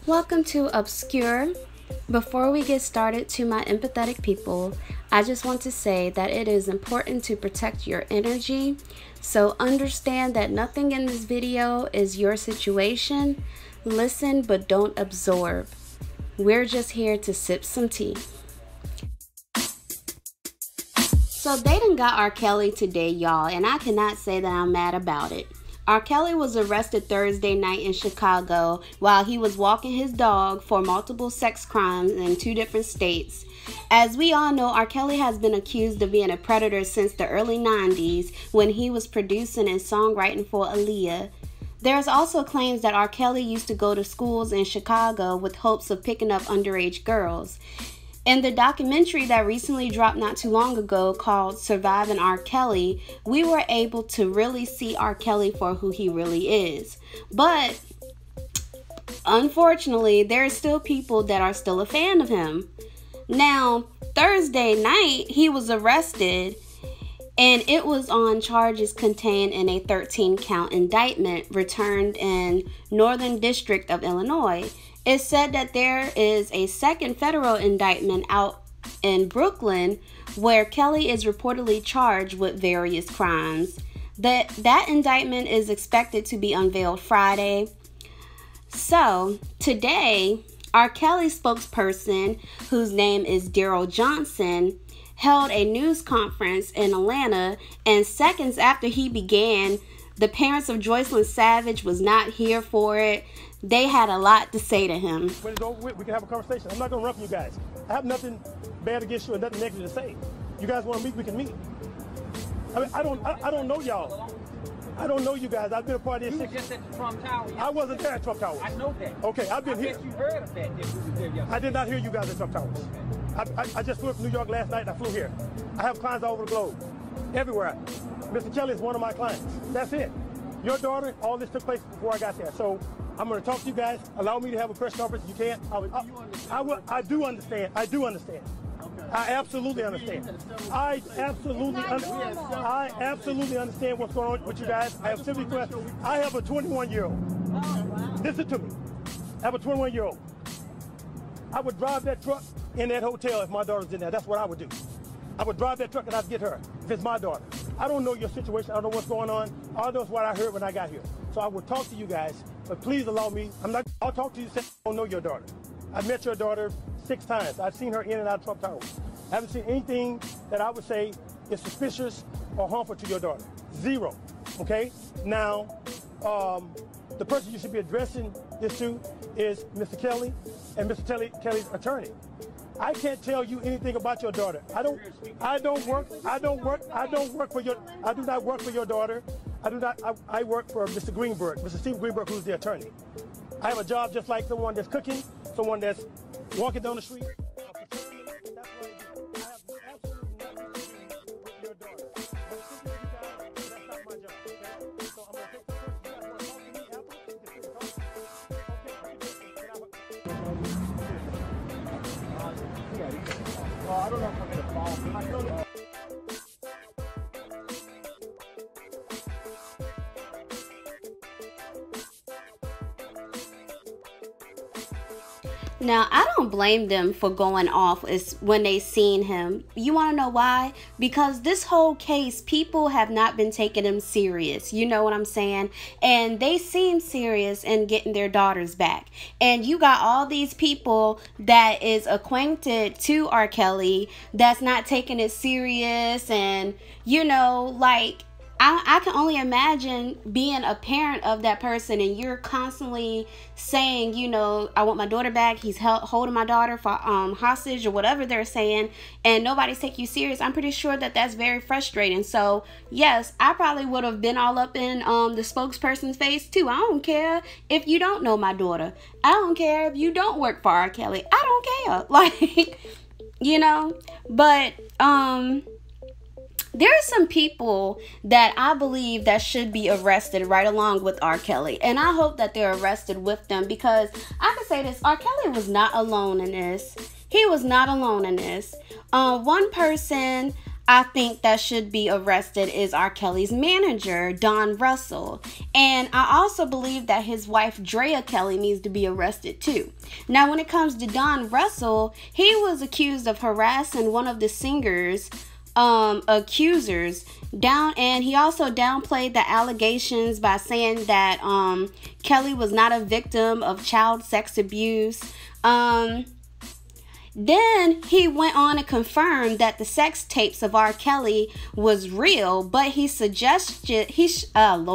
Welcome to Obscure. Before we get started, to my empathetic people, I just want to say that it is important to protect your energy. So understand that nothing in this video is your situation. Listen, but don't absorb. We're just here to sip some tea. So they done got RKelly today, y'all, and I cannot say that I'm mad about it. RKelly was arrested Thursday night in Chicago while he was walking his dog for multiple sex crimes in 2 different states. As we all know, RKelly has been accused of being a predator since the early 90s when he was producing and songwriting for Aaliyah. There's also claims that RKelly used to go to schools in Chicago with hopes of picking up underage girls. In the documentary that recently dropped not too long ago called Surviving RKelly, we were able to really see RKelly for who he really is. But unfortunately, there are still people that are still a fan of him. Now, Thursday night, he was arrested, and it was on charges contained in a 13-count indictment returned in Northern District of Illinois. It said that there is a second federal indictment out in Brooklyn where Kelly is reportedly charged with various crimes. That indictment is expected to be unveiled Friday. So today, RKelly's spokesperson, whose name is Daryl Johnson, held a news conference in Atlanta, and seconds after he began, the parents of Joycelyn Savage was not here for it. They had a lot to say to him. When it's over with, we can have a conversation. I'm not going to run from you guys. I have nothing bad against you and nothing negative to say. You guys want to meet, we can meet. I mean, I don't know y'all. I don't know you guys. I've been a part of this. You were just at the Trump Tower. I wasn't there at Trump Towers. I know that. Okay, I've been here. I bet you heard of that if you were there yesterday. I did not hear you guys at Trump Towers. Okay. I just flew from New York last night and I flew here. I have clients all over the globe, everywhere. Mr. Kelly is one of my clients. That's it. Your daughter, all this took place before I got there. So I'm going to talk to you guys. Allow me to have a press conference. You can't. I do understand. I do understand. Okay. I absolutely understand. I absolutely understand what's going on with you guys. I have a 21-year-old. Listen to me. I have a 21-year-old. I would drive that truck in that hotel if my daughter's in there. That's what I would do. I would drive that truck and I'd get her if it's my daughter. I don't know your situation. I don't know what's going on. All I know is what I heard when I got here. So I will talk to you guys, but please allow me. I'll talk to you. I don't know your daughter. I've met your daughter 6 times. I've seen her in and out of Trump Towers. I haven't seen anything that I would say is suspicious or harmful to your daughter. 0. Okay? Now, the person you should be addressing this to is Mr. Kelly and Mr. Kelly's attorney. I can't tell you anything about your daughter. I do not work for your daughter. I work for Mr. Greenberg, Mr. Steve Greenberg, who's the attorney. I have a job just like someone that's cooking, someone that's walking down the street. I don't know if I'm going to fall. Now, I don't blame them for going off when they seen him. You want to know why? Because this whole case, people have not been taking him serious. You know what I'm saying? And they seem serious in getting their daughters back. And you got all these people that is acquainted to RKelly that's not taking it serious. And, you know, like, I can only imagine being a parent of that person and you're constantly saying, you know, I want my daughter back. He's holding my daughter for hostage or whatever they're saying, and nobody's taking you serious. I'm pretty sure that that's very frustrating. So, yes, I probably would have been all up in the spokesperson's face too. I don't care if you don't know my daughter. I don't care if you don't work for RKelly. I don't care. Like, you know, but there are some people that I believe that should be arrested right along with RKelly. And I hope that they're arrested with them, because I can say this, RKelly was not alone in this. He was not alone in this. One person I think that should be arrested is R. Kelly's manager, Don Russell. And I also believe that his wife, Drea Kelly, needs to be arrested too. Now, when it comes to Don Russell, he was accused of harassing one of the singer's accusers and he also downplayed the allegations by saying that Kelly was not a victim of child sex abuse. Then he went on to confirm that the sex tapes of R. Kelly was real, but he suggested He suggested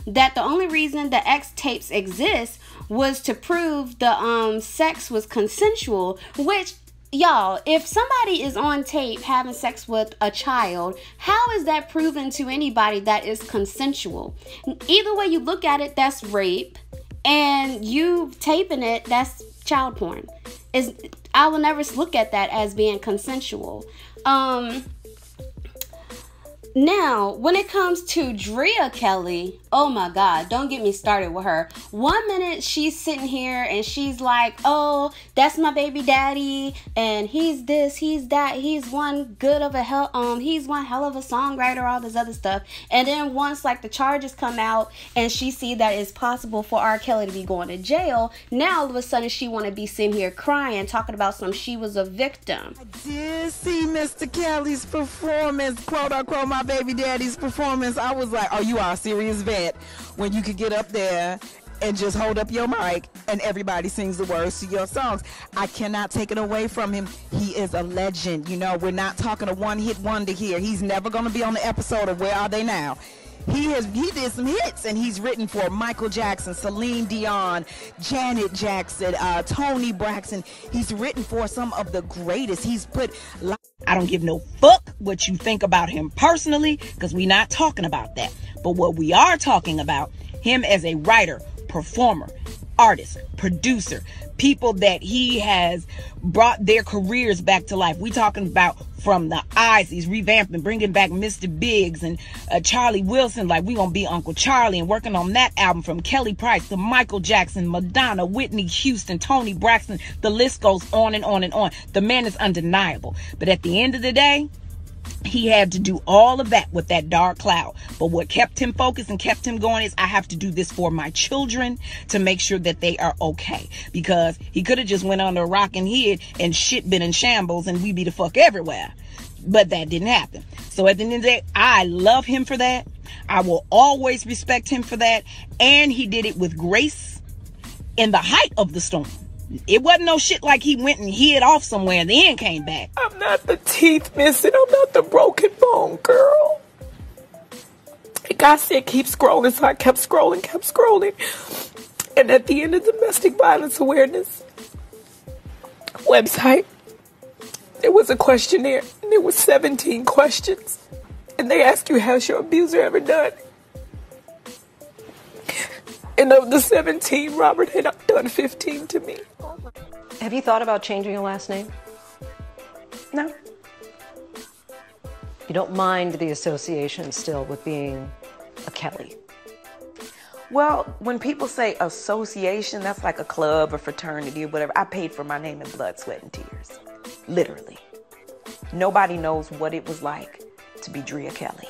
that the only reason the X tapes exist was to prove the sex was consensual, which, y'all, if somebody is on tape having sex with a child, how is that proven to anybody that is consensual? Either way you look at it, that's rape, and you taping it, that's child porn. I will never look at that as being consensual. Now, when it comes to Drea Kelly, oh my God, don't get me started with her. 1 minute she's sitting here and she's like, oh, that's my baby daddy, and he's this, he's that, he's one hell of a songwriter, all this other stuff. And then once like the charges come out and she see that it's possible for R. Kelly to be going to jail, now all of a sudden she want to be sitting here crying, talking about she was a victim. I did see Mr. Kelly's performance, quote unquote, my baby daddy's performance. I was like, oh, you are a serious vet when you could get up there and just hold up your mic and everybody sings the words to your songs. I cannot take it away from him. He is a legend. You know, we're not talking a one-hit wonder here. He's never going to be on the episode of Where Are They Now? He did some hits, and he's written for Michael Jackson, Celine Dion, Janet Jackson, Toni Braxton. He's written for some of the greatest. He's put... I don't give no fuck what you think about him personally, because we're not talking about that. But what we are talking about, him as a writer, performer, artist, producer, people that he has brought their careers back to life. We talking about from the eyes, he's revamping, bringing back Mr. Biggs and Charlie Wilson, like we gonna be Uncle Charlie, and working on that album from Kelly Price to Michael Jackson, Madonna, Whitney Houston, Toni Braxton. The list goes on and on and on. The man is undeniable. But at the end of the day, he had to do all of that with that dark cloud. But what kept him focused and kept him going is, I have to do this for my children to make sure that they are okay. Because he could have just went under a rock and hid and shit been in shambles and we be the fuck everywhere. But that didn't happen. So at the end of the day, I love him for that. I will always respect him for that. And he did it with grace in the height of the storm. It wasn't no shit like he went and hid off somewhere and then came back. I'm not the teeth missing. I'm not the broken bone girl. And God said keep scrolling, so I kept scrolling. And at the end of the domestic violence awareness website, there was a questionnaire. And there was 17 questions. And they ask you, has your abuser ever done? And of the 17, Robert had done 15 to me. Have you thought about changing your last name? No. You don't mind the association still with being a Kelly? Well, when people say association, that's like a club or fraternity or whatever. I paid for my name in blood, sweat, and tears. Literally. Nobody knows what it was like to be Drea Kelly.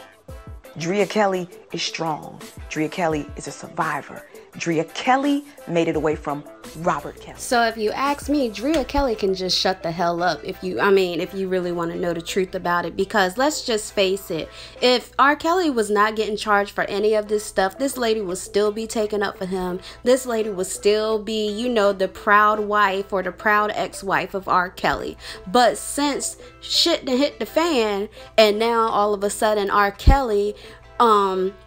Drea Kelly is strong. Drea Kelly is a survivor. Drea Kelly made it away from Robert Kelly. So if you ask me, Drea Kelly can just shut the hell up if you really want to know the truth about it. Because let's just face it, if R. Kelly was not getting charged for any of this stuff, this lady would still be taking up for him. This lady would still be, the proud wife or the proud ex-wife of R. Kelly. But since shit done hit the fan, and now all of a sudden R. Kelly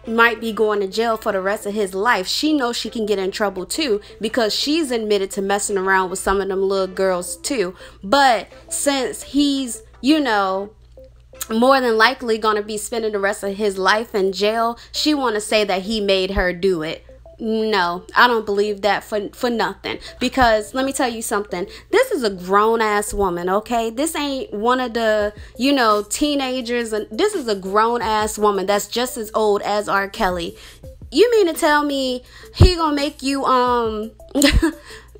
might be going to jail for the rest of his life, she knows she can get in trouble too, because she's admitted to messing around with some of them little girls too. But since he's, more than likely gonna be spending the rest of his life in jail, she want to say that he made her do it. No, I don't believe that for nothing. Because let me tell you something. This is a grown-ass woman, okay? This ain't one of the, teenagers. And this is a grown-ass woman that's just as old as R. Kelly. You mean to tell me he gonna make you,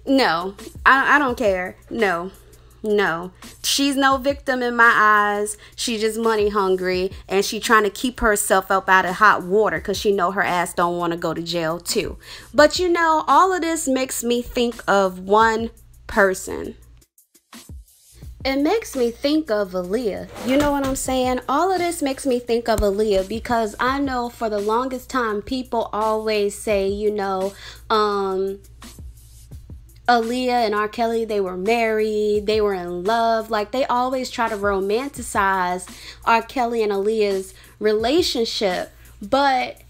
no. I don't care. No. No, she's no victim in my eyes. She just money hungry, and she trying to keep herself up out of hot water because she know her ass don't want to go to jail too. But you know, all of this makes me think of one person. It makes me think of Aaliyah. You know what I'm saying? All of this makes me think of Aaliyah because I know for the longest time people always say, you know, Aaliyah and RKelly, they were married, they were in love. Like, they always try to romanticize RKelly and Aaliyah's relationship. But,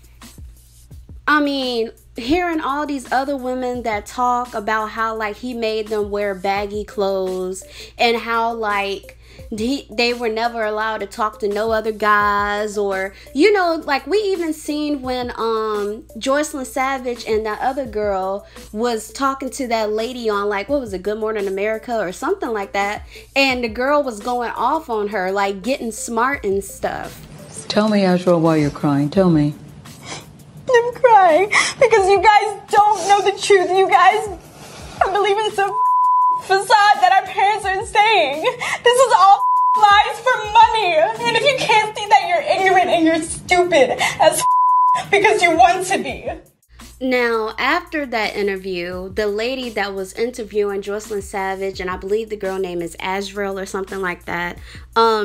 I mean, hearing all these other women that talk about how, like, he made them wear baggy clothes and how, like, they were never allowed to talk to no other guys, or, you know, like, we even seen when Joycelyn Savage and that other girl was talking to that lady on, like, what was it, Good Morning America or something like that, and the girl was going off on her, like, getting smart and stuff. Tell me, Azrael, why you're crying. Tell me. I'm crying because you guys don't know the truth. You guys are believing some facade that our parents are saying. This is all lies for money. And if you can't see that, you're ignorant and you're stupid as because you want to be. Now, after that interview, the lady that was interviewing Joycelyn Savage, and I believe the girl name is Azrael or something like that,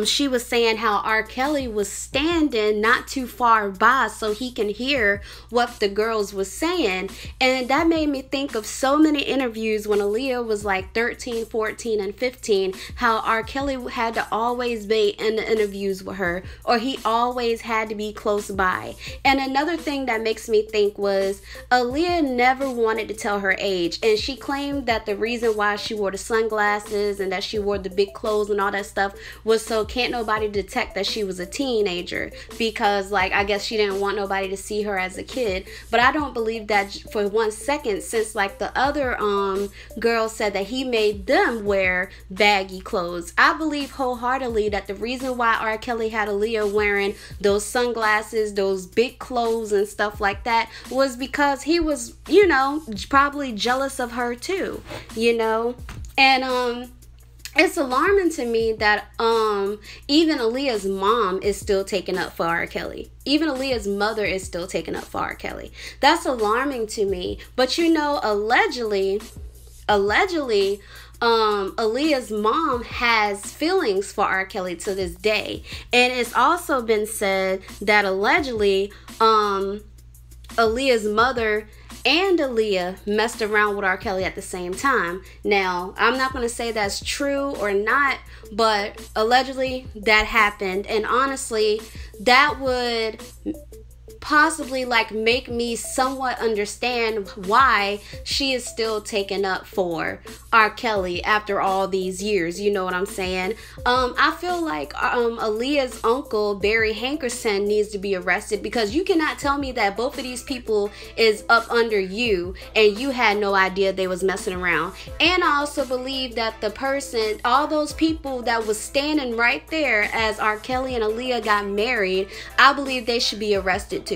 she was saying how RKelly was standing not too far by so he can hear what the girls was saying. And that made me think of so many interviews when Aaliyah was like 13, 14, and 15, how RKelly had to always be in the interviews with her, or he always had to be close by. And another thing that makes me think was Aaliyah never wanted to tell her age, and she claimed that the reason why she wore the sunglasses and that she wore the big clothes and all that stuff was so can't nobody detect that she was a teenager, because, like, I guess she didn't want nobody to see her as a kid. But I don't believe that for 1 second, since, like, the other girl said that he made them wear baggy clothes. I believe wholeheartedly that the reason why RKelly had Aaliyah wearing those sunglasses, those big clothes and stuff like that was because he was, you know, probably jealous of her too, you know. And it's alarming to me that even Aaliyah's mom is still taking up for RKelly. Even Aaliyah's mother is still taking up for RKelly. That's alarming to me. But you know, allegedly, Aaliyah's mom has feelings for RKelly to this day. And it's also been said that allegedly Aaliyah's mother and Aaliyah messed around with RKelly at the same time. Now, I'm not going to say that's true or not, but allegedly that happened. And honestly, that would possibly, like, make me somewhat understand why she is still taken up for RKelly after all these years. You know what I'm saying? I feel like Aaliyah's uncle, Barry Hankerson, needs to be arrested, because you cannot tell me that both of these people is up under you and you had no idea they was messing around. And I also believe that the person, all those people that was standing right there as RKelly and Aaliyah got married, I believe they should be arrested too.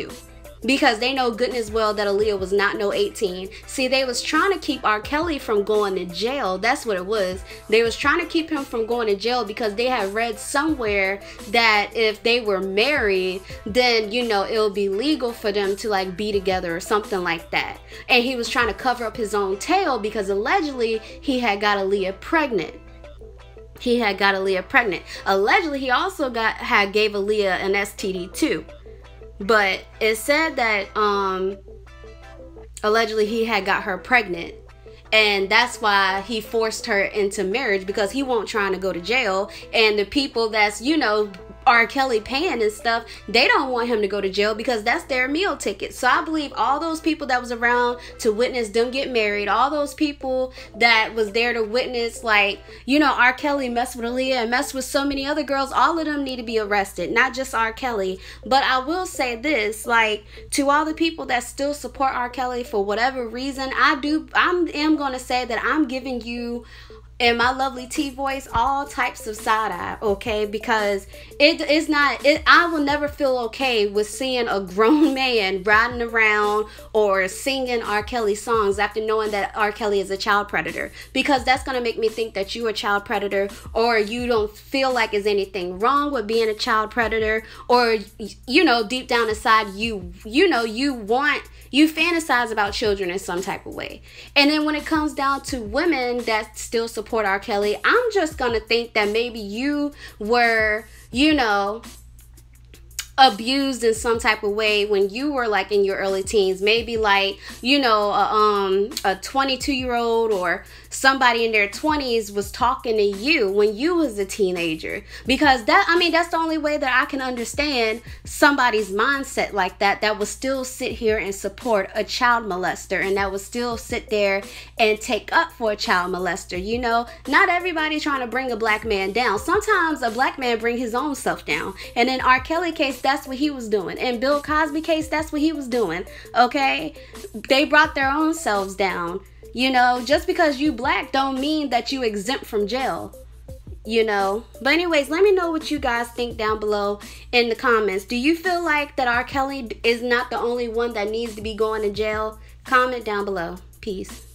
Because they know goodness well that Aaliyah was not no 18. See, they was trying to keep RKelly from going to jail. That's what it was. They was trying to keep him from going to jail because they had read somewhere that if they were married, then, you know, it'll be legal for them to, like, be together or something like that. And he was trying to cover up his own tail because allegedly he had got Aaliyah pregnant. Allegedly, he also gave Aaliyah an STD too. But it said that allegedly he had got her pregnant, and that's why he forced her into marriage, because he won't trying to go to jail, and the people that's, you know, RKelly paying and stuff, they don't want him to go to jail because that's their meal ticket. So I believe all those people that was around to witness them get married, all those people that was there to witness, like, you know, RKelly messed with Aaliyah and messed with so many other girls, all of them need to be arrested, not just RKelly. But I will say this, like, to all the people that still support RKelly for whatever reason, I am going to say that I'm giving you in my lovely T voice, all types of side eye, okay? Because it is not, I will never feel okay with seeing a grown man riding around or singing R. Kelly songs after knowing that R. Kelly is a child predator. Because that's going to make me think that you're a child predator, or you don't feel like there's anything wrong with being a child predator, or, you know, deep down inside, you fantasize about children in some type of way. And then when it comes down to women that still support R. Kelly, I'm just gonna think that maybe you were, you know, abused in some type of way when you were like in your early teens. Maybe like, you know, a 22-year-old or somebody in their 20s was talking to you when you was a teenager. Because that, I mean, that's the only way that I can understand somebody's mindset like that, that will still sit here and support a child molester, and that will still sit there and take up for a child molester. You know, not everybody trying to bring a black man down. Sometimes a black man bring his own self down. And in R. Kelly case, that's what he was doing. In Bill Cosby case, that's what he was doing. Okay, they brought their own selves down. You know, just because you black don't mean that you exempt from jail, you know. But anyways, let me know what you guys think down below in the comments. Do you feel like that R. Kelly is not the only one that needs to be going to jail? Comment down below. Peace.